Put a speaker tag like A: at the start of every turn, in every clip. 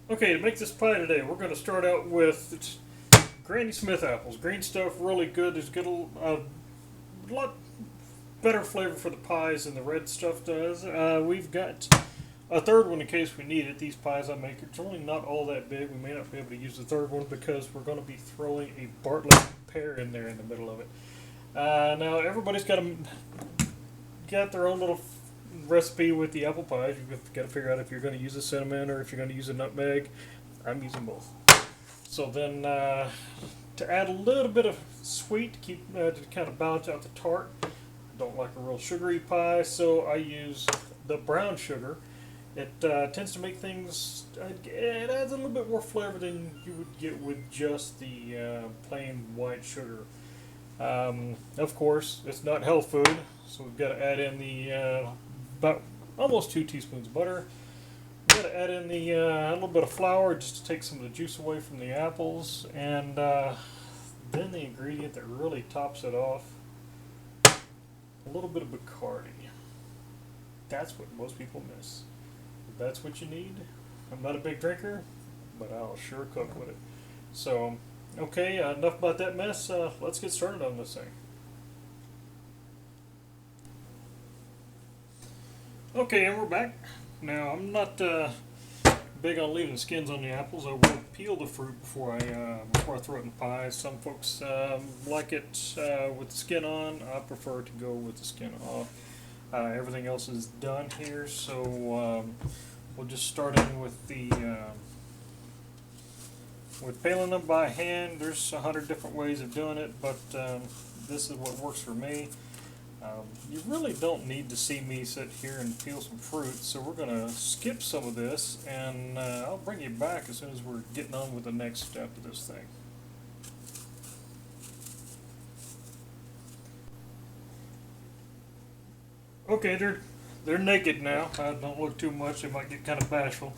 A: Okay, to make this pie today, we're going to start out with Granny Smith apples. Green stuff, really good. It's got a lot better flavor for the pies than the red stuff does. We've got a third one in case we need it. These pies I make, it's only not all that big. We may not be able to use the third one because we're going to be throwing a Bartlett pear in there in the middle of it. Now everybody's got their own little recipe with the apple pies. You've got to figure out if you're going to use a cinnamon or if you're going to use a nutmeg. I'm using both. So then, to add a little bit of sweet to kind of balance out the tart. I don't like a real sugary pie, so I use the brown sugar. It tends to make things. It adds a little bit more flavor than you would get with just the plain white sugar. Of course, it's not health food, so we've got to add in the about almost 2 teaspoons of butter. We've got to add in the a little bit of flour just to take some of the juice away from the apples, and then the ingredient that really tops it off, a little bit of Bacardi. That's what most people miss. If that's what you need. I'm not a big drinker, but I'll sure cook with it. So, okay, enough about that mess. Let's get started on this thing. Okay, and we're back. Now, I'm not big on leaving skins on the apples. I will peel the fruit before I throw it in pies. Some folks like it with the skin on. I prefer to go with the skin off. Everything else is done here, so we'll just start in with the with peeling them by hand. There's 100 different ways of doing it, but this is what works for me. You really don't need to see me sit here and peel some fruit, so we're going to skip some of this, and I'll bring you back as soon as we're getting on with the next step of this thing. Okay, they're naked now. Don't look too much; they might get kind of bashful.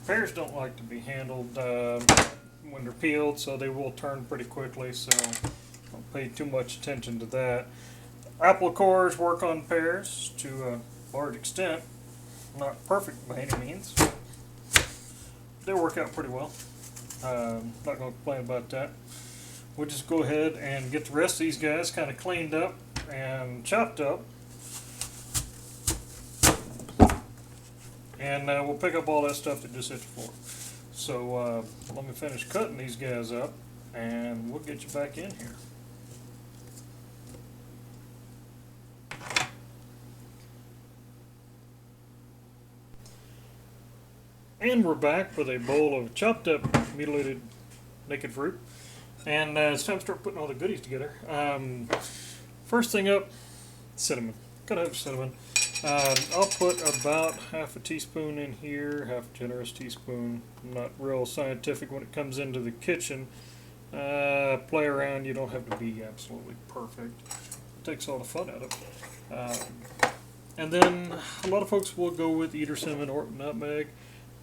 A: Pears don't like to be handled when they're peeled, so they will turn pretty quickly. So don't pay too much attention to that. Apple cores work on pears to a large extent. Not perfect by any means. They work out pretty well. Not going to complain about that. We'll just go ahead and get the rest of these guys kind of cleaned up and chopped up. And we'll pick up all that stuff that just hit the floor. So let me finish cutting these guys up and we'll get you back in here. And we're back with a bowl of chopped up mutilated naked fruit. And it's time to start putting all the goodies together. First thing up, cinnamon. Gotta have cinnamon. I'll put about half a teaspoon in here, half a generous teaspoon. I'm not real scientific when it comes into the kitchen. Play around, you don't have to be absolutely perfect. It takes all the fun out of it. And then a lot of folks will go with either cinnamon or nutmeg.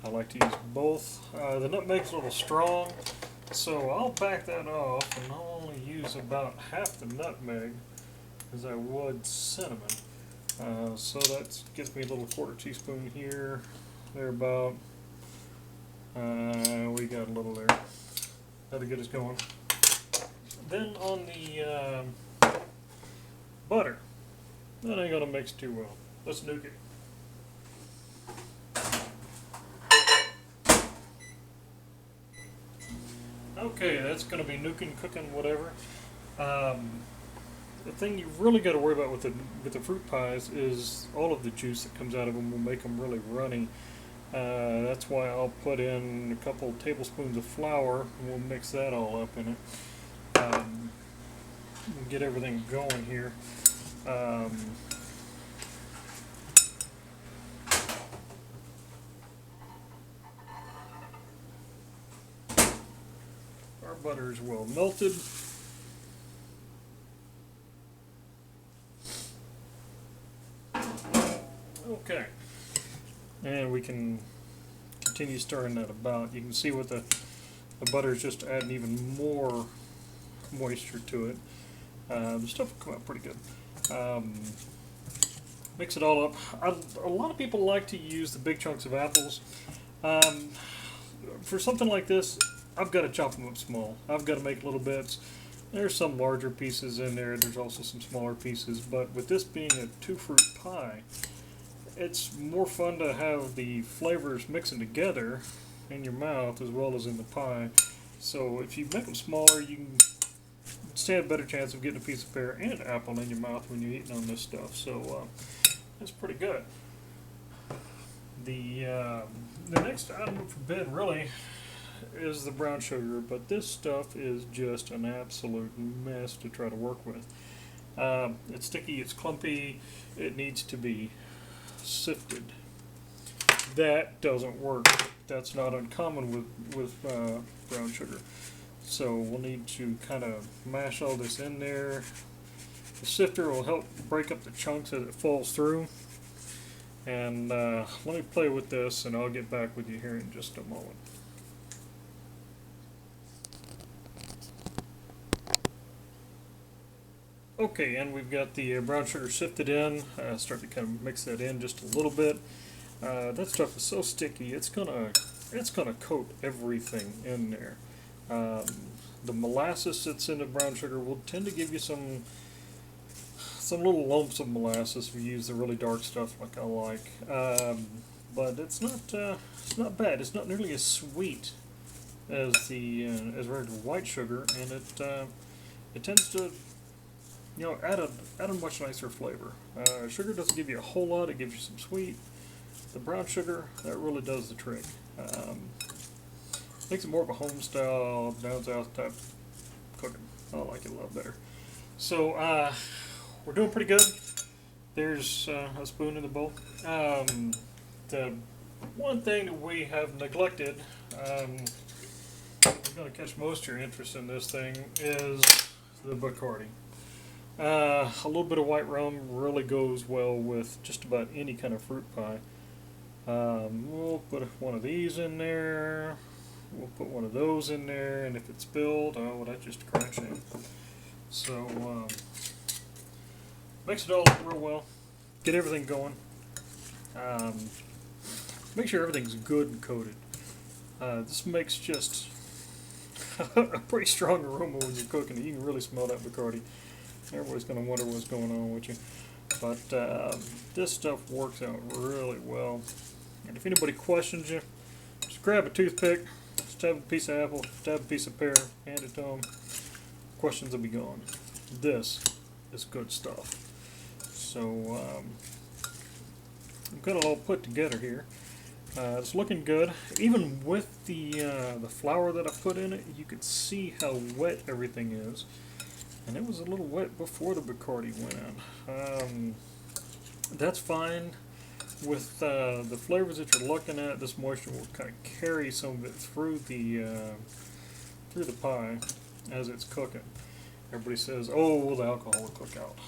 A: I like to use both. The nutmeg's a little strong, so I'll back that off and I'll only use about half the nutmeg as I would cinnamon. So that gives me a little quarter teaspoon here, there about. We got a little there. That'll get us going. Then on the butter, that ain't gonna mix too well. Let's nuke it. Okay, that's going to be nuking, cooking, whatever. The thing you really got to worry about with the fruit pies is all of the juice that comes out of them will make them really runny. That's why I'll put in a couple tablespoons of flour and we'll mix that all up in it. We'll get everything going here. Our butter is well melted. Okay, and we can continue stirring that about. You can see with the butter is just adding even more moisture to it. The stuff will come out pretty good. Mix it all up. A lot of people like to use the big chunks of apples. for something like this, I've got to chop them up small. I've got to make little bits. There's some larger pieces in there. There's also some smaller pieces. But with this being a 2-fruit pie, it's more fun to have the flavors mixing together in your mouth as well as in the pie. So if you make them smaller, you can stand a better chance of getting a piece of pear and apple in your mouth when you're eating on this stuff. So that's pretty good. The next item for bed really is the brown sugar, but this stuff is just an absolute mess to try to work with. It's sticky, it's clumpy, it needs to be sifted. That doesn't work. That's not uncommon with brown sugar. So we'll need to kind of mash all this in there. The sifter will help break up the chunks as it falls through. And let me play with this and I'll get back with you here in just a moment. Okay, and we've got the brown sugar sifted in. Start to kind of mix that in just a little bit. That stuff is so sticky, it's gonna coat everything in there. The molasses that's in the brown sugar will tend to give you some little lumps of molasses if you use the really dark stuff like I like. But it's not bad. It's not nearly as sweet as the as regular white sugar, and it tends to add a much nicer flavor. Sugar doesn't give you a whole lot. It gives you some sweet. The brown sugar, that really does the trick. Makes it more of a home style, down south type cooking. I like it a lot better. So we're doing pretty good. There's a spoon in the bowl. The one thing that we have neglected, we're going to catch most of your interest in this thing, is the Bacardi. A little bit of white rum really goes well with just about any kind of fruit pie. We'll put one of these in there. We'll put one of those in there, and if it's spilled, oh, well, that's just a crime shame. So, mix it all up real well. Get everything going. Make sure everything's good and coated. This makes just a pretty strong aroma when you're cooking it. You can really smell that Bacardi. Everybody's going to wonder what's going on with you. But this stuff works out really well. And if anybody questions you, just grab a toothpick, stab a piece of apple, stab a piece of pear, hand it to them. Questions will be gone. This is good stuff. So I've got it all put together here. It's looking good. Even with the flour that I put in it, you could see how wet everything is. And it was a little wet before the Bacardi went in. That's fine. With the flavors that you're looking at, this moisture will kind of carry some of it through the pie as it's cooking. Everybody says, "Oh, well, the alcohol will cook out."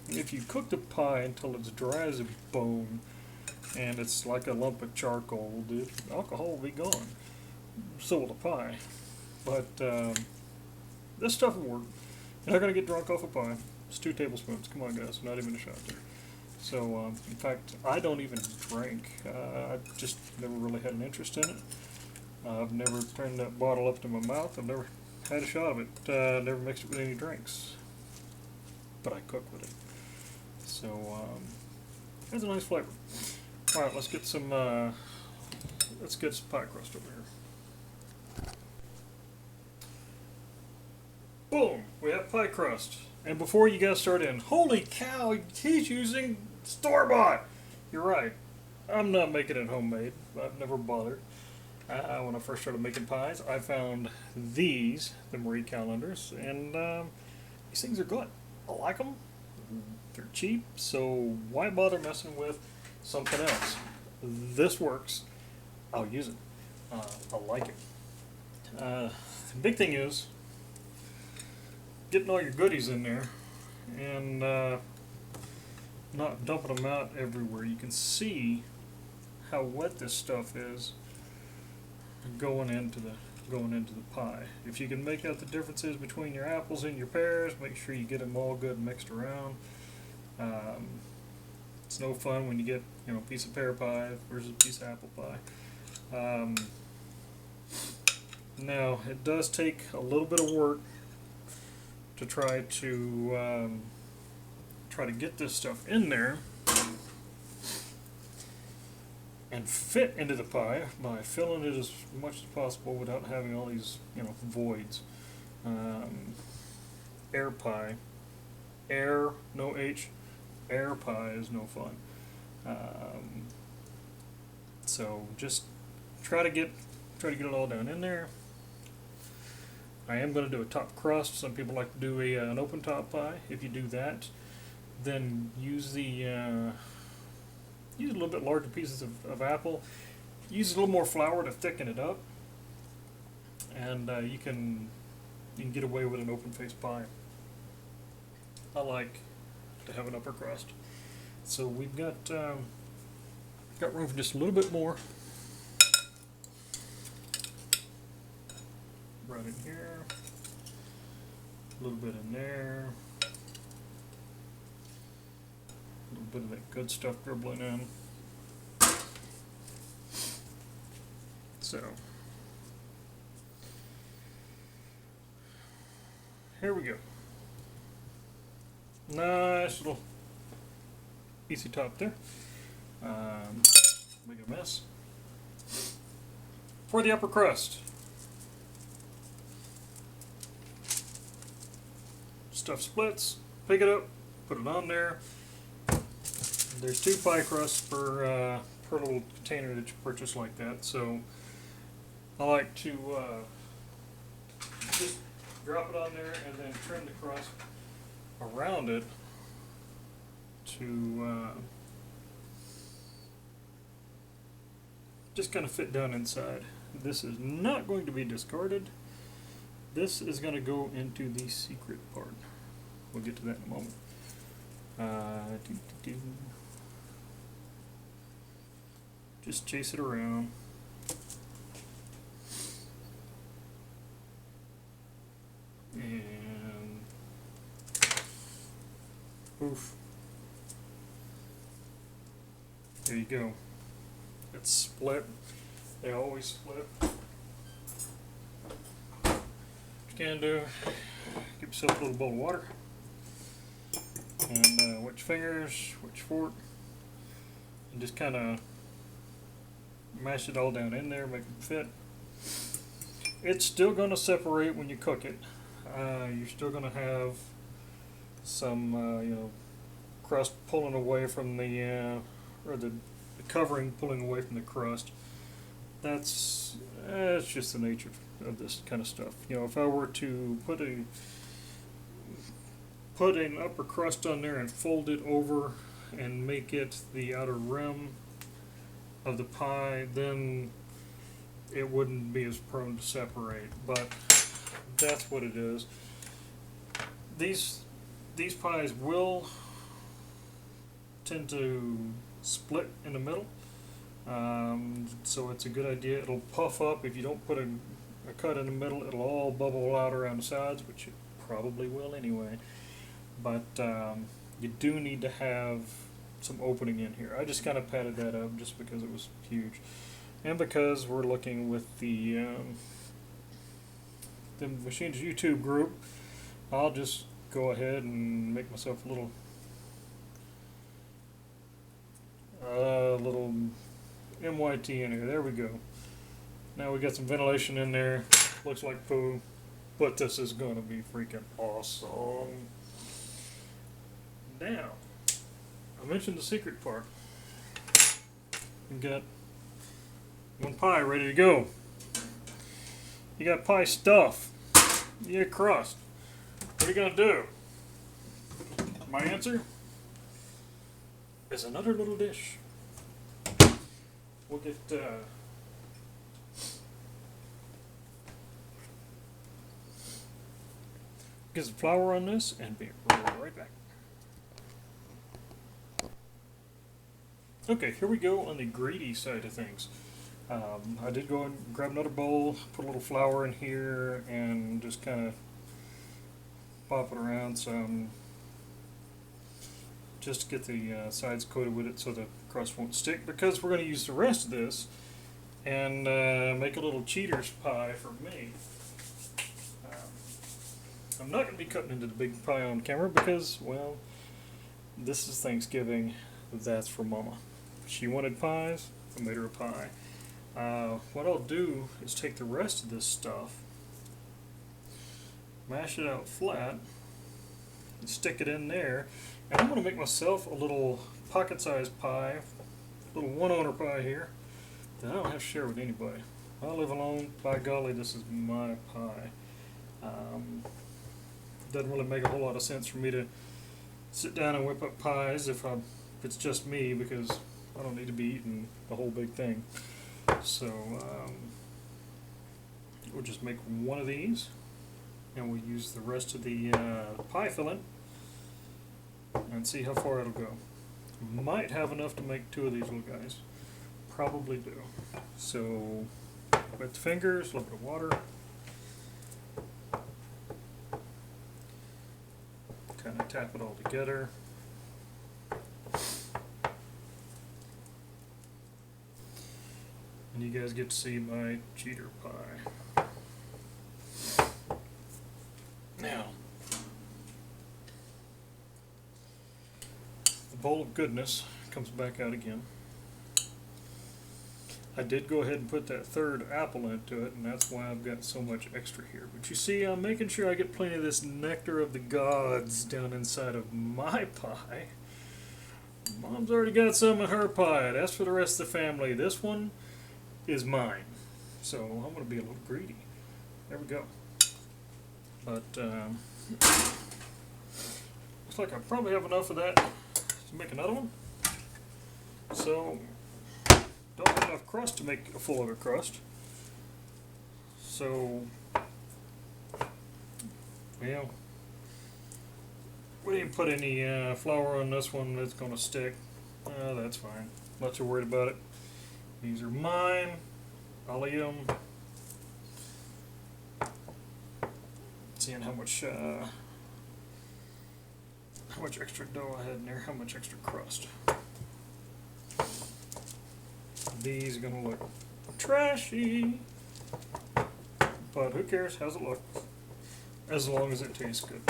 A: If you cook the pie until it's dry as a bone and it's like a lump of charcoal, the alcohol will be gone. So will the pie. But this stuff will work. You're not going to get drunk off a pie. It's 2 tablespoons. Come on, guys. Not even a shot there. So, in fact, I don't even drink. I've just never really had an interest in it. I've never turned that bottle up to my mouth. I've never had a shot of it. Never mixed it with any drinks. But I cook with it. So, it has a nice flavor. Alright, let's get some pie crust over here. Boom! We have pie crust. And before you guys start in, holy cow, he's using store-bought! You're right. I'm not making it homemade. I've never bothered. When I first started making pies, I found these, the Marie calendars, and these things are good. I like them. They're cheap, so why bother messing with something else? This works. I'll use it. I like it. The big thing is getting all your goodies in there and not dumping them out everywhere. You can see how wet this stuff is going into the pie. If you can make out the differences between your apples and your pears, make sure you get them all good mixed around. It's no fun when you get a piece of pear pie versus a piece of apple pie. Now, it does take a little bit of work to try to get this stuff in there and fit into the pie by filling it as much as possible without having all these, voids. Air pie, air, no H, air pie is no fun. So just try to get it all down in there. I am going to do a top crust. Some people like to do an open top pie. If you do that, then use a little bit larger pieces of apple. Use a little more flour to thicken it up, and you can get away with an open faced pie. I like to have an upper crust, so we've got room for just a little bit more. Right in here, a little bit in there, a little bit of that good stuff dribbling in. So, here we go. Nice little easy top there. Make a mess. For the upper crust, stuff splits, pick it up, put it on there. There's 2 pie crusts per little container that you purchase like that. So I like to just drop it on there and then trim the crust around it to just kind of fit down inside. This is not going to be discarded. This is going to go into the secret part. We'll get to that in a moment. Just chase it around. And poof. There you go. It's split. They always split. What you can do, give yourself a little bowl of water. And wet your fingers, wet your fork, and just kind of mash it all down in there, make it fit. It's still going to separate when you cook it. You're still going to have some, crust pulling away from the covering pulling away from the crust. That's it's just the nature of this kind of stuff. If I were to put an upper crust on there and fold it over and make it the outer rim of the pie, then it wouldn't be as prone to separate. But that's what it is. These pies will tend to split in the middle, so it's a good idea. It'll puff up if you don't put a cut in the middle. It'll all bubble out around the sides, which it probably will anyway. But you do need to have some opening in here. I just kind of padded that up just because it was huge, and because we're looking with the Machines YouTube group. I'll just go ahead and make myself a little MYT in here. There we go. Now we got some ventilation in there. Looks like poo, but this is going to be freaking awesome. Now, I mentioned the secret part. We've got one pie ready to go. You got pie stuff. You got crust. What are you going to do? My answer is another little dish. We'll get some flour on this and be right back. Okay, here we go on the greedy side of things. I did go and grab another bowl, put a little flour in here, and just kind of pop it around some, just to get the sides coated with it so the crust won't stick, because we're going to use the rest of this and make a little cheater's pie for me. Um, I'm not going to be cutting into the big pie on camera because, well, this is Thanksgiving. That's for Mama. She wanted pies. I made her a pie. What I'll do is take the rest of this stuff, mash it out flat, and stick it in there. And I'm going to make myself a little pocket-sized pie, a little one-owner pie here, that I don't have to share with anybody. I live alone. By golly, this is my pie. Doesn't really make a whole lot of sense for me to sit down and whip up pies if it's just me, because I don't need to be eating the whole big thing. So we'll just make one of these, and we'll use the rest of the pie filling and see how far it'll go. Might have enough to make two of these little guys. Probably do. So wet the fingers, a little bit of water. Kind of tap it all together. And you guys get to see my cheater pie. Now, the bowl of goodness comes back out again. I did go ahead and put that third apple into it, and that's why I've got so much extra here. But you see, I'm making sure I get plenty of this nectar of the gods down inside of my pie. Mom's already got some in her pie. That's for the rest of the family. This one is mine. So I'm going to be a little greedy. There we go. But looks like I probably have enough of that to make another one. So don't have enough crust to make a full other crust. So, well, we didn't put any flour on this one that's going to stick. That's fine. Not too worried about it. These are mine. I'll eat them. Seeing how much extra dough I had in there, how much extra crust. These are going to look trashy, but who cares? How's it look? As long as it tastes good.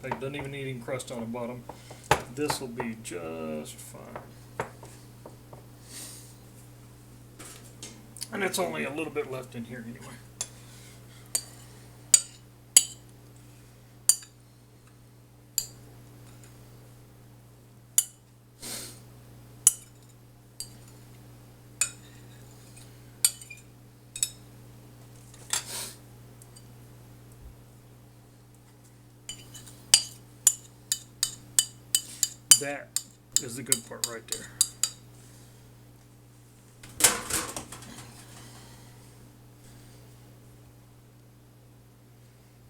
A: Like, doesn't even need any crust on the bottom. This will be just fine. And it's only a little bit left in here anyway. That is the good part right there.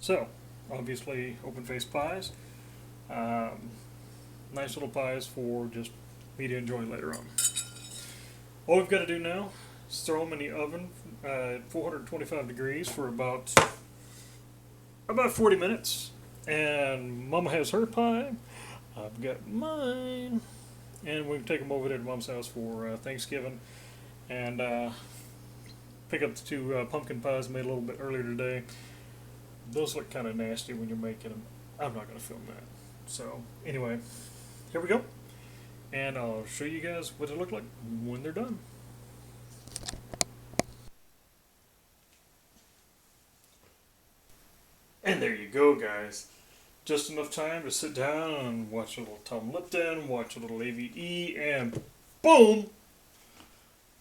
A: So, obviously, open-faced pies. Nice little pies for just me to enjoy later on. All we've got to do now is throw them in the oven at 425 degrees for about 40 minutes. And Mama has her pie. I've got mine, and we can take them over there to Mom's house for Thanksgiving, and pick up the two pumpkin pies made a little bit earlier today. Those look kind of nasty when you're making them. I'm not going to film that. So anyway, here we go, and I'll show you guys what they look like when they're done. And there you go, guys. Just enough time to sit down and watch a little Tom Lipton, watch a little AVE, and boom!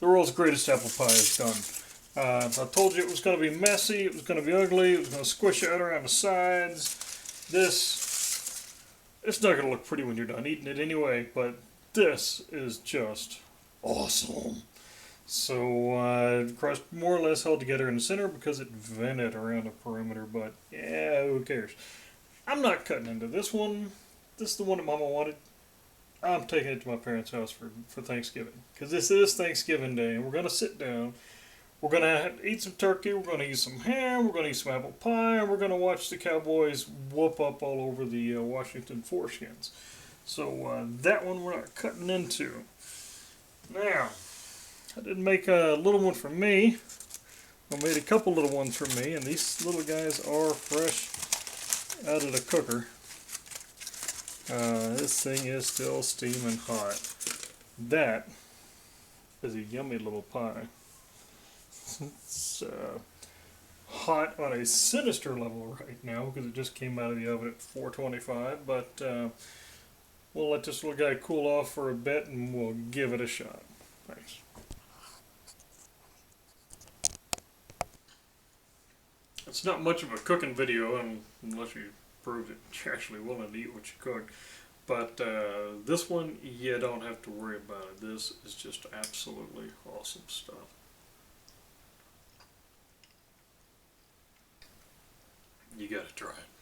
A: The world's greatest apple pie is done. I told you it was going to be messy, it was going to be ugly, it was going to squish out around the sides. It's not going to look pretty when you're done eating it anyway, but this is just awesome. So, crust more or less held together in the center because it vented around the perimeter, but yeah, who cares? I'm not cutting into this one. This is the one that Mama wanted. I'm taking it to my parents' house for Thanksgiving. Because this is Thanksgiving Day, and we're going to sit down. We're going to eat some turkey. We're going to eat some ham. We're going to eat some apple pie. And we're going to watch the Cowboys whoop up all over the Washington foreskins. So that one we're not cutting into. Now, I did make a little one for me. I made a couple little ones for me, and these little guys are fresh out of the cooker. This thing is still steaming hot. That is a yummy little pie. It's hot on a sinister level right now because it just came out of the oven at 425, but we'll let this little guy cool off for a bit and we'll give it a shot. Thanks. It's not much of a cooking video unless you prove that you're actually willing to eat what you cook. But this one, you don't have to worry about it. This is just absolutely awesome stuff. You gotta try it.